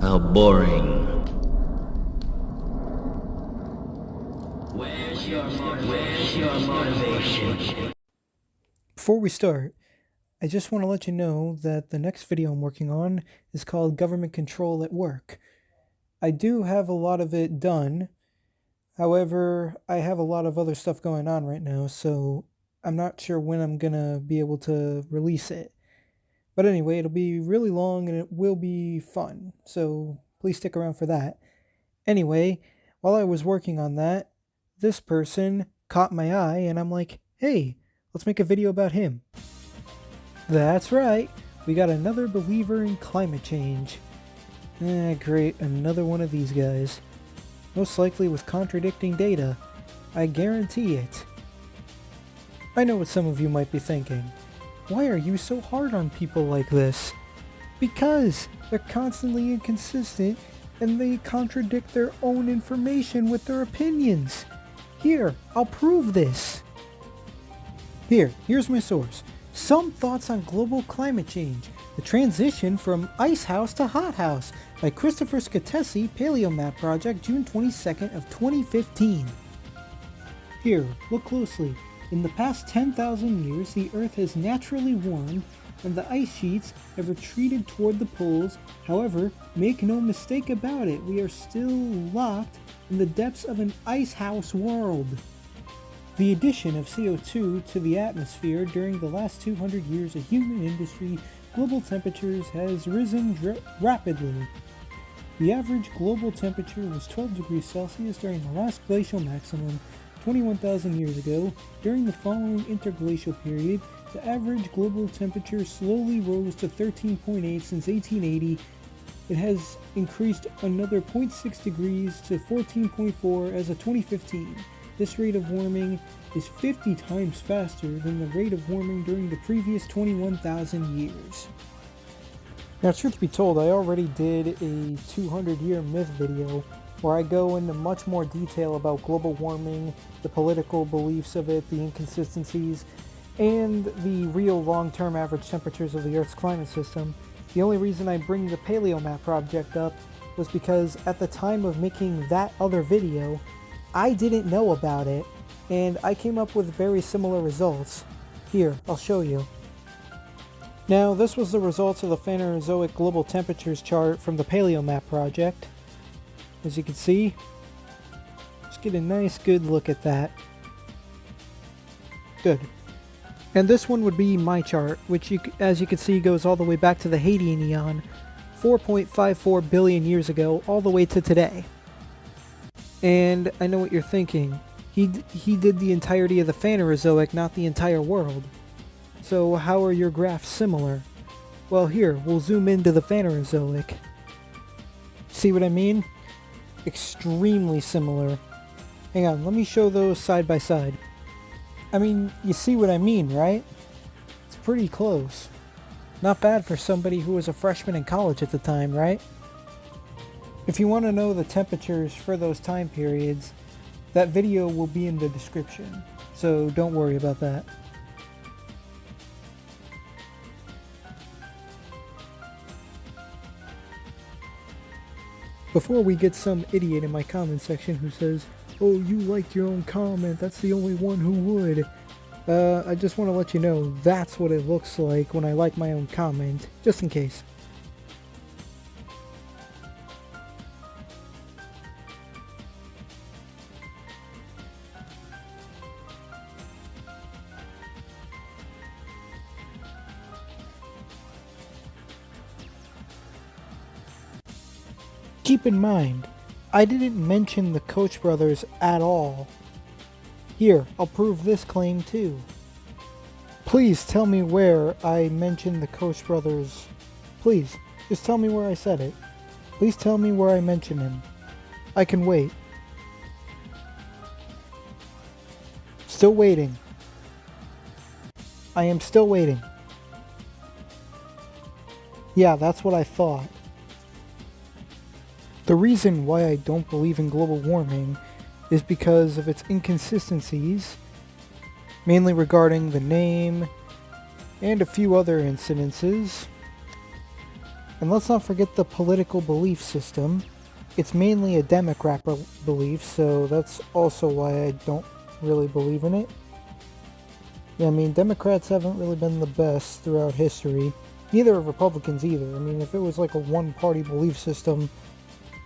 How boring. Where's your motivation? Before we start, I just want to let you know that the next video I'm working on is called Government Control at Work. I do have a lot of it done. However, I have a lot of other stuff going on right now, so I'm not sure when I'm gonna be able to release it. But anyway, it'll be really long and it will be fun, so please stick around for that. Anyway, while I was working on that, this person caught my eye and I'm like, hey, let's make a video about him. That's right, we got another believer in climate change. Great, another one of these guys. Most likely with contradicting data. I guarantee it. I know what some of you might be thinking. Why are you so hard on people like this? Because they're constantly inconsistent and they contradict their own information with their opinions. Here, I'll prove this. Here's my source. Some Thoughts on Global Climate Change. The Transition from Ice House to Hot House by Christopher Scotese, Paleomap Project, June 22nd of 2015. Here, look closely. In the past 10,000 years, the Earth has naturally warmed and the ice sheets have retreated toward the poles. However, make no mistake about it, we are still locked in the depths of an ice house world. The addition of CO2 to the atmosphere during the last 200 years of human industry, global temperatures has risen rapidly. The average global temperature was 12 degrees Celsius during the last glacial maximum 21,000 years ago. During the following interglacial period, the average global temperature slowly rose to 13.8 since 1880. It has increased another 0.6 degrees to 14.4 as of 2015. This rate of warming is 50 times faster than the rate of warming during the previous 21,000 years. Now, truth be told, I already did a 200-year myth video where I go into much more detail about global warming, the political beliefs of it, the inconsistencies, and the real long-term average temperatures of the Earth's climate system. The only reason I bring the Paleomap project up was because at the time of making that other video, I didn't know about it, and I came up with very similar results. Here, I'll show you. Now, this was the results of the Phanerozoic global temperatures chart from the Paleomap project. As you can see, just get a nice good look at that. Good. And this one would be my chart, which as you can see goes all the way back to the Hadean Eon, 4.54 billion years ago, all the way to today. And I know what you're thinking. He did the entirety of the Phanerozoic, not the entire world. So how are your graphs similar? Well, here, we'll zoom into the Phanerozoic. See what I mean? Extremely similar. Hang on, let me show those side by side. I mean, you see what I mean, right? It's pretty close. Not bad for somebody who was a freshman in college at the time, right? If you want to know the temperatures for those time periods, that video will be in the description, so don't worry about that. Before we get some idiot in my comment section who says, oh, you liked your own comment, that's the only one who would. I just want to let you know that's what it looks like when I like my own comment, just in case. Keep in mind, I didn't mention the Koch brothers at all. Here, I'll prove this claim too. Please tell me where I mentioned the Koch brothers. Please, just tell me where I said it. Please tell me where I mentioned him. I can wait. Still waiting. I am still waiting. Yeah, that's what I thought. The reason why I don't believe in global warming is because of its inconsistencies, mainly regarding the name and a few other incidences. And let's not forget the political belief system. It's mainly a Democrat belief, so that's also why I don't really believe in it. Yeah, I mean, Democrats haven't really been the best throughout history. Neither are Republicans either. I mean, if it was like a one-party belief system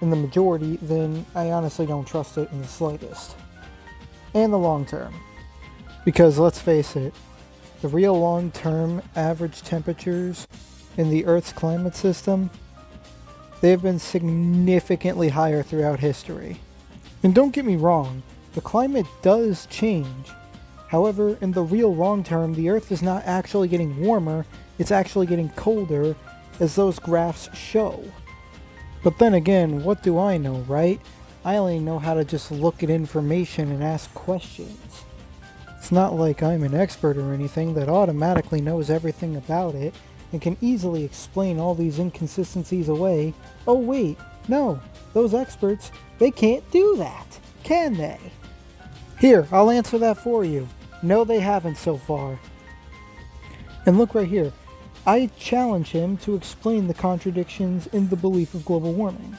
in the majority, then I honestly don't trust it in the slightest. And the long term. Because let's face it, the real long-term average temperatures in the Earth's climate system, they have been significantly higher throughout history. And don't get me wrong, the climate does change. However, in the real long term, the Earth is not actually getting warmer, it's actually getting colder, as those graphs show. But then again, what do I know, right? I only know how to just look at information and ask questions. It's not like I'm an expert or anything that automatically knows everything about it and can easily explain all these inconsistencies away. Oh wait, no, those experts, they can't do that, can they? Here, I'll answer that for you. No, they haven't so far. And look right here. I challenge him to explain the contradictions in the belief of global warming.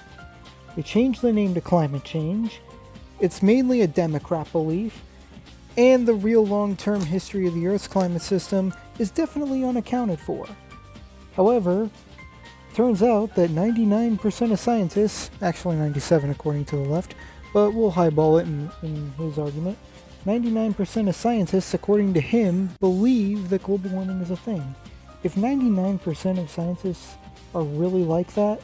They changed the name to climate change. It's mainly a Democrat belief. And the real long-term history of the Earth's climate system is definitely unaccounted for. However, turns out that 99% of scientists, actually 97 according to the left, but we'll highball it in his argument, 99% of scientists, according to him, believe that global warming is a thing. If 99% of scientists are really like that,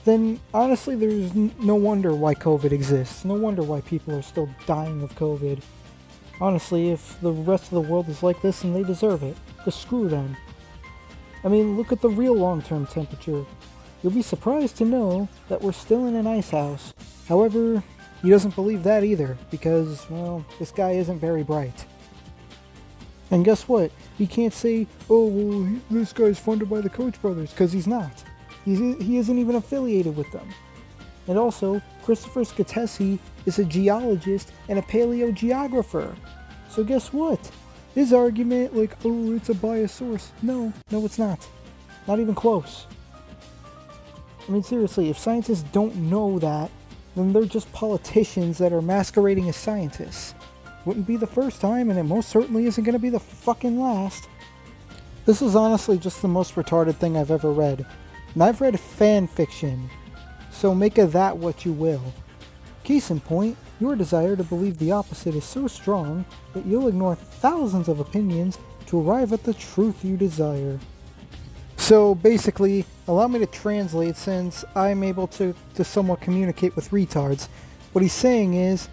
then honestly there's no wonder why COVID exists. No wonder why people are still dying of COVID. Honestly, if the rest of the world is like this, then they deserve it. Just screw them. I mean, look at the real long-term temperature. You'll be surprised to know that we're still in an ice house. However, he doesn't believe that either, because, well, this guy isn't very bright. And guess what? He can't say, oh, well, this guy's funded by the Koch brothers, because he's not. He isn't even affiliated with them. And also, Christopher Scotese is a geologist and a paleogeographer. So guess what? His argument, like, oh, it's a biased source. No, it's not. Not even close. I mean, seriously, if scientists don't know that, then they're just politicians that are masquerading as scientists. Wouldn't be the first time, and it most certainly isn't going to be the fucking last. This is honestly just the most retarded thing I've ever read. And I've read fan fiction, so make of that what you will. Case in point, your desire to believe the opposite is so strong that you'll ignore thousands of opinions to arrive at the truth you desire. So basically, allow me to translate since I'm able to somewhat communicate with retards. What he's saying is,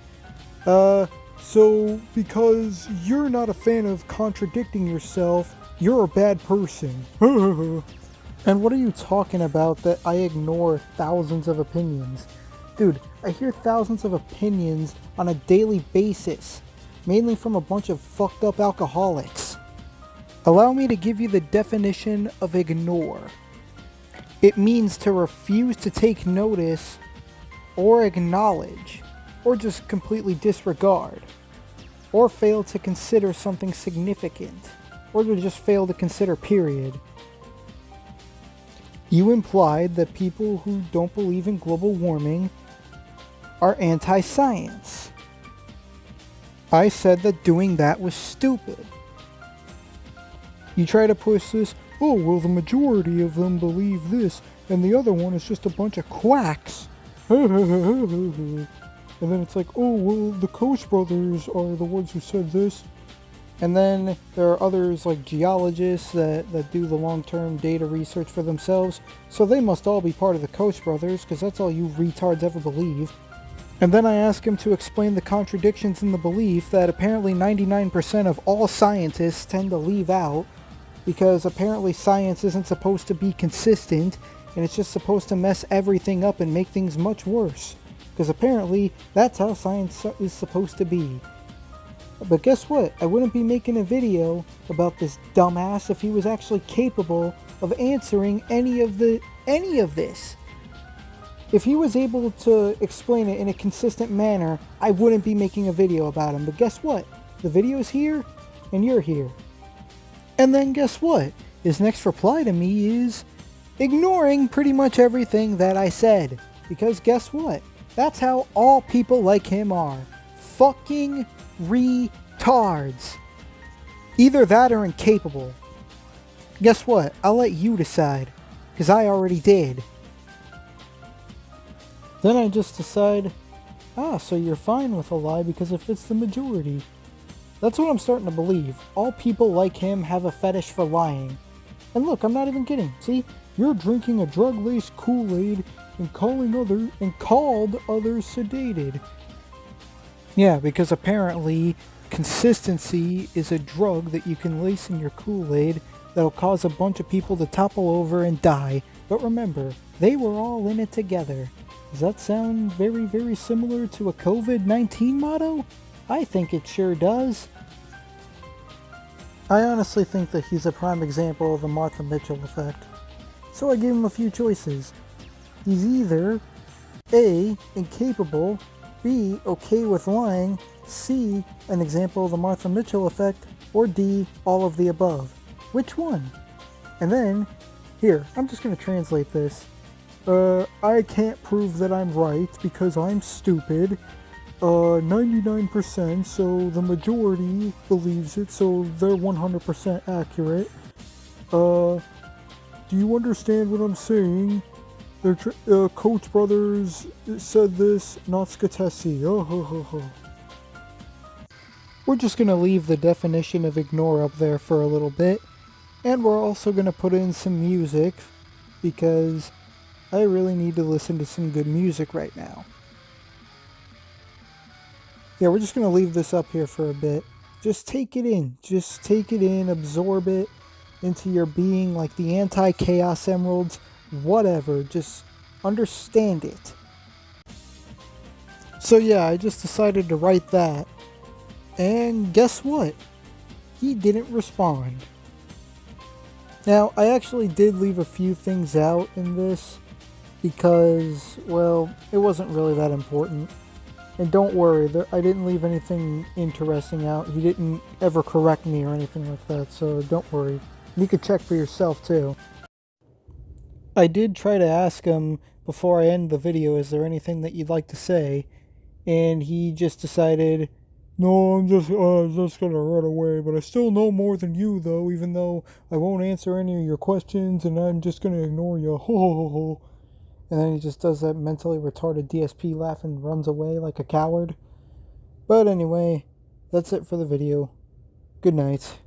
so because you're not a fan of contradicting yourself, you're a bad person. And what are you talking about that I ignore thousands of opinions? Dude, I hear thousands of opinions on a daily basis, mainly from a bunch of fucked up alcoholics. Allow me to give you the definition of ignore. It means to refuse to take notice or acknowledge, or just completely disregard, or fail to consider something significant, or to just fail to consider, period. You implied that people who don't believe in global warming are anti-science. I said that doing that was stupid. You try to push this, oh, well, the majority of them believe this, and the other one is just a bunch of quacks. And then it's like, oh, well, the Koch brothers are the ones who said this. And then there are others like geologists that do the long-term data research for themselves, so they must all be part of the Koch brothers, because that's all you retards ever believe. And then I ask him to explain the contradictions in the belief that apparently 99% of all scientists tend to leave out, because apparently science isn't supposed to be consistent, and it's just supposed to mess everything up and make things much worse. Because apparently that's how science is supposed to be. But guess what? I wouldn't be making a video about this dumbass if he was actually capable of answering any of this. If he was able to explain it in a consistent manner, I wouldn't be making a video about him. But guess what? The video's here, and you're here. And then guess what? His next reply to me is, ignoring pretty much everything that I said. Because guess what? That's how all people like him are. Fucking retards. Either that or incapable. Guess what? I'll let you decide. Because I already did. Then I just decide, so you're fine with a lie because it fits the majority. That's what I'm starting to believe. All people like him have a fetish for lying. And look, I'm not even kidding. See? You're drinking a drug-laced Kool-Aid and called others sedated. Yeah, because apparently consistency is a drug that you can lace in your Kool-Aid that'll cause a bunch of people to topple over and die. But remember, they were all in it together. Does that sound very, very similar to a COVID-19 motto? I think it sure does. I honestly think that he's a prime example of the Martha Mitchell effect. So I gave him a few choices. He's either A, incapable, B, okay with lying, C, an example of the Martha Mitchell effect, or D, all of the above. Which one? And then, here, I'm just going to translate this. I can't prove that I'm right because I'm stupid. 99%, so the majority believes it, so they're 100% accurate. Do you understand what I'm saying? The Coach Brothers said this, not Scotese. Oh, ho, ho, ho. We're just going to leave the definition of ignore up there for a little bit. And we're also going to put in some music because I really need to listen to some good music right now. Yeah, we're just going to leave this up here for a bit. Just take it in. Just take it in, absorb it into your being like the anti-chaos emeralds. Whatever, just understand it. So yeah, I just decided to write that. And guess what? He didn't respond. Now, I actually did leave a few things out in this because, well, it wasn't really that important. And don't worry, I didn't leave anything interesting out. He didn't ever correct me or anything like that, so don't worry. You could check for yourself too. I did try to ask him before I end the video, is there anything that you'd like to say? And he just decided, no, I'm just gonna run away, but I still know more than you though, even though I won't answer any of your questions and I'm just gonna ignore you. Ho ho ho ho. And then he just does that mentally retarded DSP laugh and runs away like a coward. But anyway, that's it for the video. Good night.